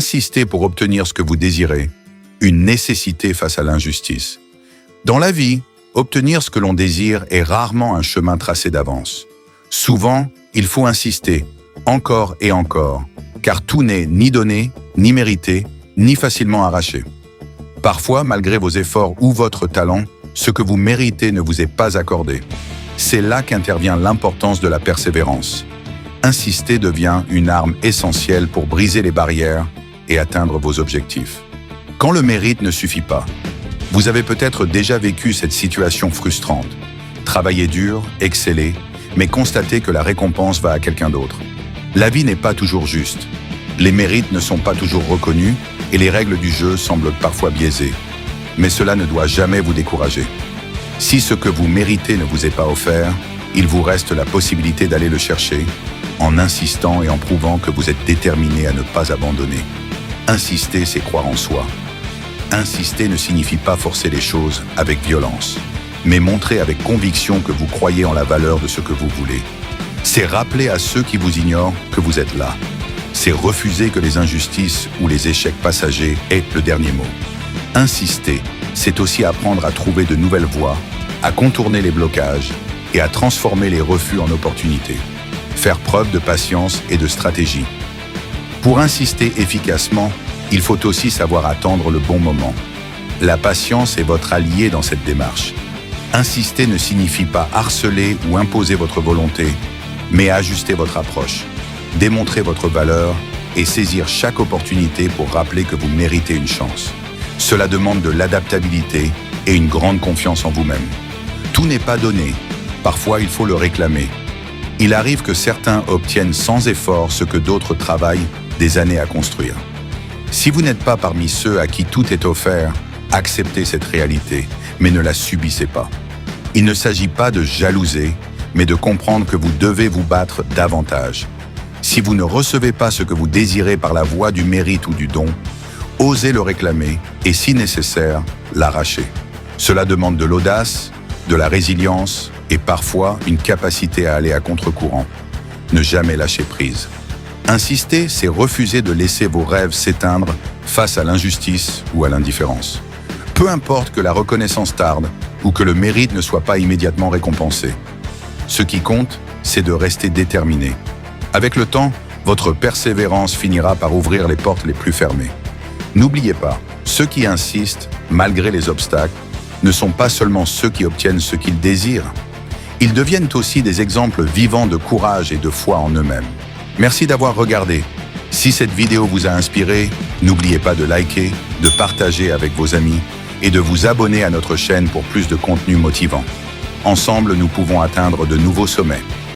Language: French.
Insistez pour obtenir ce que vous désirez, une nécessité face à l'injustice. Dans la vie, obtenir ce que l'on désire est rarement un chemin tracé d'avance. Souvent, il faut insister, encore et encore, car tout n'est ni donné, ni mérité, ni facilement arraché. Parfois, malgré vos efforts ou votre talent, ce que vous méritez ne vous est pas accordé. C'est là qu'intervient l'importance de la persévérance. Insister devient une arme essentielle pour briser les barrières et atteindre vos objectifs. Quand le mérite ne suffit pas, vous avez peut-être déjà vécu cette situation frustrante. Travailler dur, exceller, mais constater que la récompense va à quelqu'un d'autre. La vie n'est pas toujours juste. Les mérites ne sont pas toujours reconnus et les règles du jeu semblent parfois biaisées. Mais cela ne doit jamais vous décourager. Si ce que vous méritez ne vous est pas offert, il vous reste la possibilité d'aller le chercher en insistant et en prouvant que vous êtes déterminé à ne pas abandonner. Insister, c'est croire en soi. Insister ne signifie pas forcer les choses avec violence, mais montrer avec conviction que vous croyez en la valeur de ce que vous voulez. C'est rappeler à ceux qui vous ignorent que vous êtes là. C'est refuser que les injustices ou les échecs passagers aient le dernier mot. Insister, c'est aussi apprendre à trouver de nouvelles voies, à contourner les blocages et à transformer les refus en opportunités. Faire preuve de patience et de stratégie. Pour insister efficacement, il faut aussi savoir attendre le bon moment. La patience est votre allié dans cette démarche. Insister ne signifie pas harceler ou imposer votre volonté, mais ajuster votre approche, démontrer votre valeur et saisir chaque opportunité pour rappeler que vous méritez une chance. Cela demande de l'adaptabilité et une grande confiance en vous-même. Tout n'est pas donné. Parfois, il faut le réclamer. Il arrive que certains obtiennent sans effort ce que d'autres travaillent des années à construire. Si vous n'êtes pas parmi ceux à qui tout est offert, acceptez cette réalité, mais ne la subissez pas. Il ne s'agit pas de jalouser, mais de comprendre que vous devez vous battre davantage. Si vous ne recevez pas ce que vous désirez par la voie du mérite ou du don, osez le réclamer et, si nécessaire, l'arracher. Cela demande de l'audace, de la résilience et parfois une capacité à aller à contre-courant. Ne jamais lâcher prise. Insister, c'est refuser de laisser vos rêves s'éteindre face à l'injustice ou à l'indifférence. Peu importe que la reconnaissance tarde ou que le mérite ne soit pas immédiatement récompensé. Ce qui compte, c'est de rester déterminé. Avec le temps, votre persévérance finira par ouvrir les portes les plus fermées. N'oubliez pas, ceux qui insistent, malgré les obstacles, ne sont pas seulement ceux qui obtiennent ce qu'ils désirent. Ils deviennent aussi des exemples vivants de courage et de foi en eux-mêmes. Merci d'avoir regardé. Si cette vidéo vous a inspiré, n'oubliez pas de liker, de partager avec vos amis et de vous abonner à notre chaîne pour plus de contenu motivant. Ensemble, nous pouvons atteindre de nouveaux sommets.